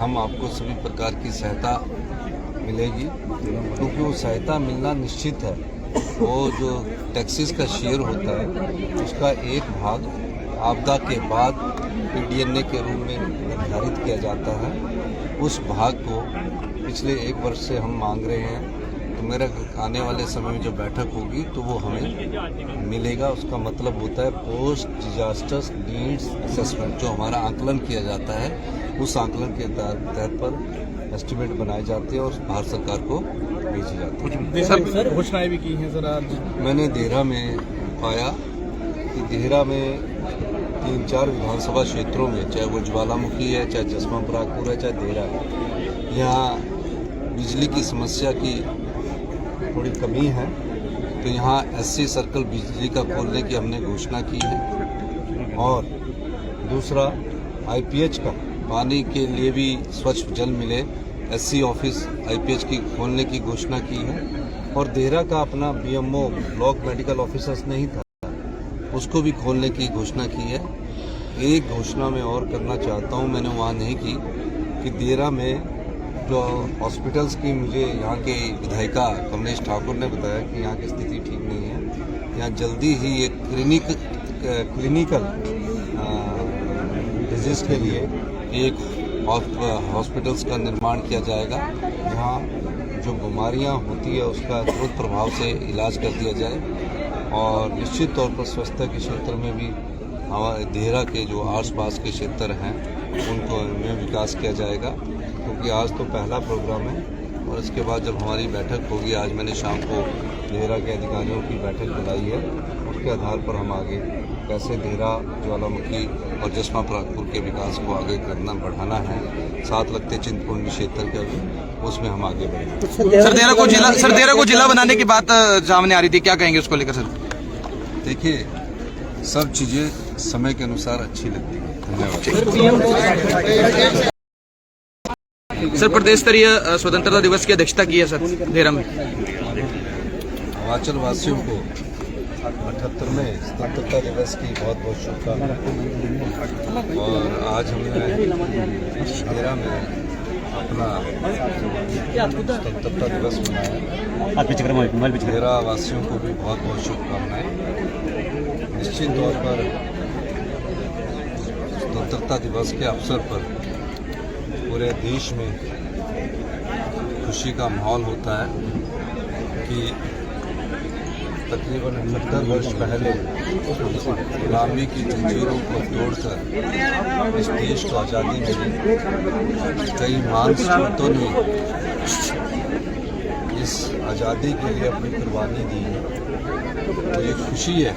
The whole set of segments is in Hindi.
हम आपको सभी प्रकार की सहायता मिलेगी, क्योंकि वो सहायता मिलना निश्चित है। वो जो टैक्सेस का शेयर होता है उसका एक भाग आपदा के बाद पीडीएनए के रूप में निर्धारित किया जाता है। उस भाग को पिछले 1 वर्ष से हम मांग रहे हैं, तो मेरा आने वाले समय में जो बैठक होगी तो वो हमें मिलेगा। उसका मतलब होता है पोस्ट डिजास्टर नीड्स असेसमेंट, जो हमारा आकलन किया जाता है। उस आकलन के तहत पर एस्टिमेट बनाए जाते हैं और भारत सरकार को भेजी जाती है। सर घोषणाएं भी की हैं सर आज। मैंने देहरा में पाया कि देहरा में 3-4 विधानसभा क्षेत्रों में, चाहे वो ज्वालामुखी है, चाहे जसमा परागपुर है, चाहे देहरा है, यहाँ बिजली की समस्या की थोड़ी कमी है। तो यहाँ एससी सर्कल बिजली का खोलने की हमने घोषणा की है। और दूसरा आईपीएच का पानी के लिए भी स्वच्छ जल मिले, एससी ऑफिस आईपीएच की खोलने की घोषणा की है। और देहरा का अपना बीएमओ ब्लॉक मेडिकल ऑफिसर्स नहीं था, उसको भी खोलने की घोषणा की है। एक घोषणा मैं और करना चाहता हूँ, मैंने वहाँ नहीं की, कि देहरा में जो हॉस्पिटल्स की मुझे यहाँ के विधायिका कमलेश ठाकुर ने बताया कि यहाँ की स्थिति ठीक नहीं है। यहाँ जल्दी ही एक क्लिनिकल डिजीज़ के लिए एक हॉस्पिटल्स का निर्माण किया जाएगा, जहाँ जो बीमारियाँ होती है उसका तुरंत प्रभाव से इलाज कर दिया जाए। और निश्चित तौर पर स्वच्छता के क्षेत्र में भी हमारे देहरा के जो आसपास के क्षेत्र हैं उनको में विकास किया जाएगा, क्योंकि आज तो पहला प्रोग्राम है। और इसके बाद जब हमारी बैठक होगी, आज मैंने शाम को देहरा के अधिकारियों की बैठक बुलाई है, उसके आधार पर हम आगे कैसे देहरा, ज्वालामुखी और जसमा परागपुर के विकास को आगे करना बढ़ाना है, साथ लगते चिंतपूर्णी क्षेत्र के भी, उसमें हम आगे बढ़ेंगे। सर देहरा को जिला बनाने की बात सामने आ रही थी, क्या कहेंगे उसको लेकर सर? देखिए, सब चीज़ें समय के अनुसार अच्छी लगती है। धन्यवाद। सर प्रदेश स्तरीय स्वतंत्रता दिवस की अध्यक्षता की है सर देहरा में। हिमाचल वासियों को 78वें स्वतंत्रता दिवस की बहुत बहुत शुभकामनाएं। और आज हमने देहरा में अपना स्वतंत्रता दिवस मनाया। देहरा वासियों को भी बहुत बहुत शुभकामनाएं। निश्चित तौर पर स्वतंत्रता दिवस के अवसर पर पूरे देश में खुशी का माहौल होता है कि तकरीबन 70 वर्ष पहले गुलामी की जंजीरों को तोड़कर इस देश को आज़ादी मिली। कई महान सपूतों ने इस आज़ादी के लिए अपनी कुर्बानी दी। तो ये खुशी है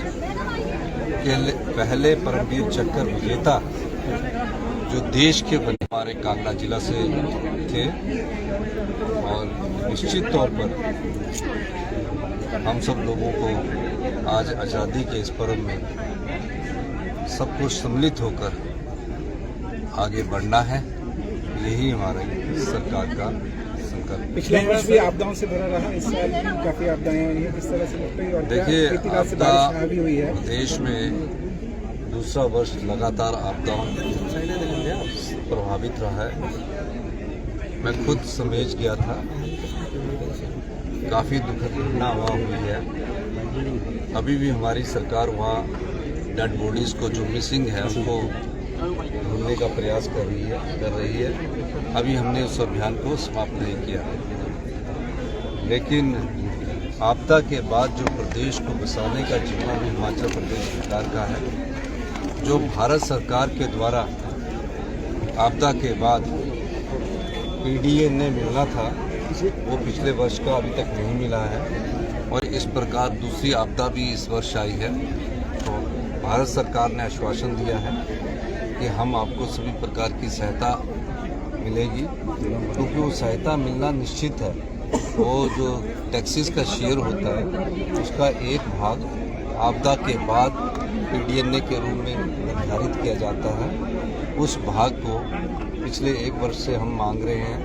कि पहले परमवीर चक्र विजेता जो देश के बने हमारे कांगड़ा जिला से थे। और निश्चित तौर पर हम सब लोगों को आज आज़ादी के इस पर्व में सबको सम्मिलित होकर आगे बढ़ना है। यही हमारे सरकार का संकल्प। पिछले वर्ष भी आपदाओं से भरा रहा, इस साल भी काफी आपदाएं आई हैं, किस तरह से लगता है? देखिए, आपदा देश में दूसरा वर्ष लगातार आपदाओं प्रभावित रहा है। मैं खुद समेज गया था, काफ़ी दुखद घटना वहाँ हुई है। अभी भी हमारी सरकार वहाँ डेड बॉडीज़ को जो मिसिंग है उनको ढूंढने का प्रयास कर रही है। अभी हमने उस अभियान को समाप्त नहीं किया। लेकिन आपदा के बाद जो प्रदेश को बसाने का जिम्मा भी हिमाचल प्रदेश सरकार का है। जो भारत सरकार के द्वारा आपदा के बाद पीडीएनए मिलना था, वो पिछले वर्ष का अभी तक नहीं मिला है। और इस प्रकार दूसरी आपदा भी इस वर्ष आई है। तो भारत सरकार ने आश्वासन दिया है कि हम आपको सभी प्रकार की सहायता मिलेगी, क्योंकि वो सहायता मिलना निश्चित है। वो जो टैक्सेस का शेयर होता है उसका एक भाग आपदा के बाद पीडीएनए के रूप में निर्धारित किया जाता है। उस भाग को पिछले 1 वर्ष से हम मांग रहे हैं,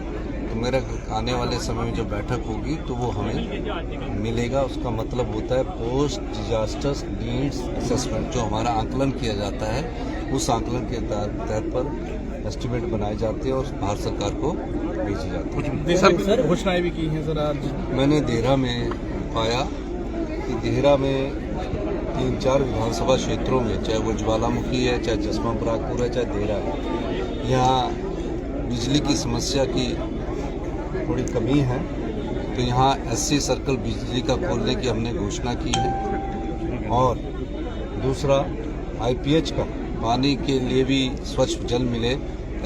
तो मेरा आने वाले समय में जो बैठक होगी तो वो हमें मिलेगा। उसका मतलब होता है पोस्ट डिजास्टर नीड्स असेसमेंट, जो हमारा आकलन किया जाता है। उस आकलन के तहत पर एस्टिमेट बनाए जाते हैं और भारत सरकार को भेजी जाती है। सर घोषणाएं भी की हैं सर आज। मैंने देहरा में पाया कि देहरा में 3-4 विधानसभा क्षेत्रों में, चाहे वो ज्वालामुखी है, चाहे जसमा परागपुर है, चाहे देहरा है, यहाँ बिजली की समस्या की थोड़ी कमी है। तो यहाँ SC सर्कल बिजली का खोलने की हमने घोषणा की है। और दूसरा IPH का पानी के लिए भी स्वच्छ जल मिले,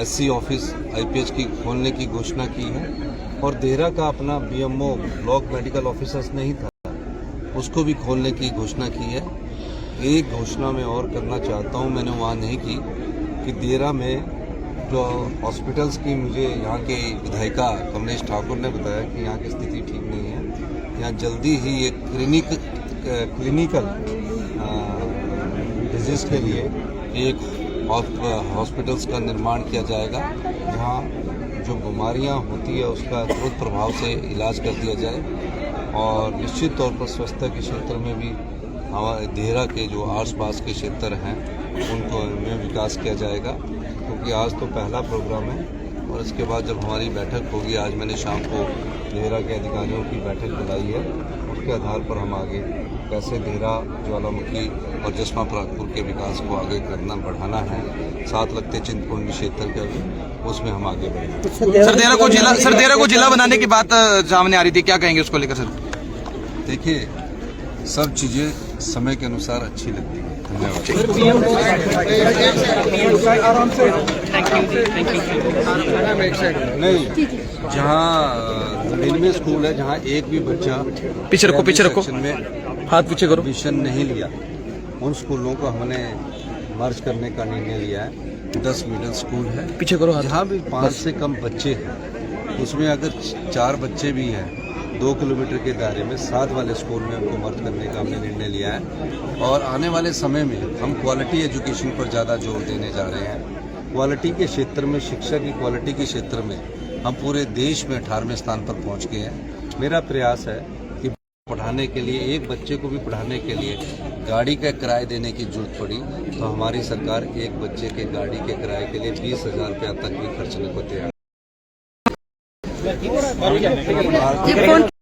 SC ऑफिस IPH की खोलने की घोषणा की है। और देहरा का अपना BMO ब्लॉक मेडिकल ऑफिसर्स नहीं था, उसको भी खोलने की घोषणा की है। एक घोषणा मैं और करना चाहता हूँ, मैंने वहाँ नहीं की, कि देहरा में जो हॉस्पिटल्स की, मुझे यहाँ के विधायिका कमलेश ठाकुर ने बताया कि यहाँ की स्थिति ठीक नहीं है। यहाँ जल्दी ही एक क्लिनिकल डिजीज़ के लिए एक हॉस्पिटल्स का निर्माण किया जाएगा, जहाँ जो बीमारियाँ होती है उसका तुरंत प्रभाव से इलाज कर दिया जाए। और निश्चित तौर पर स्वच्छता के क्षेत्र में भी हमारे देहरा के जो आसपास के क्षेत्र हैं उनको में विकास किया जाएगा, क्योंकि आज तो पहला प्रोग्राम है। और इसके बाद जब हमारी बैठक होगी, आज मैंने शाम को देहरा के अधिकारियों की बैठक बुलाई है, उसके आधार पर हम आगे कैसे देहरा, ज्वालामुखी और जसमा परागपुर के विकास को आगे करना, बढ़ाना है, साथ लगते चिंतपूर्णी क्षेत्र के भी, उसमें हम आगे बढ़ेंगे। सर देहरा को जिला बनाने की बात सामने आ रही थी, क्या कहेंगे उसको लेकर सर? देखिए, सब चीज़ें समय के अनुसार अच्छी लगती हैं। धन्यवाद। नहीं, जहाँ जमीन में स्कूल है, जहाँ एक भी बच्चा पीछे रखो में हाथ पीछे करो, एडमिशन नहीं लिया, उन स्कूलों को हमने मर्ज करने का निर्णय लिया है। 10 मिडिल स्कूल है, पीछे करो हाथ। जहाँ भी 5 से कम बच्चे हैं, उसमें अगर 4 बच्चे भी हैं 2 किलोमीटर के दायरे में, 7 वाले स्कूल में उनको मर्ज करने का हमने निर्णय लिया है। और आने वाले समय में हम क्वालिटी एजुकेशन पर ज़्यादा जोर देने जा रहे हैं। क्वालिटी के क्षेत्र में, शिक्षा की क्वालिटी के क्षेत्र में हम पूरे देश में 18वें स्थान पर पहुंच गए हैं। मेरा प्रयास है कि पढ़ाने के लिए, एक बच्चे को भी पढ़ाने के लिए गाड़ी का किराया देने की जरूरत पड़ी तो हमारी सरकार एक बच्चे के गाड़ी के किराए के लिए 20,000 रुपया तक भी खर्चने को तैयार है।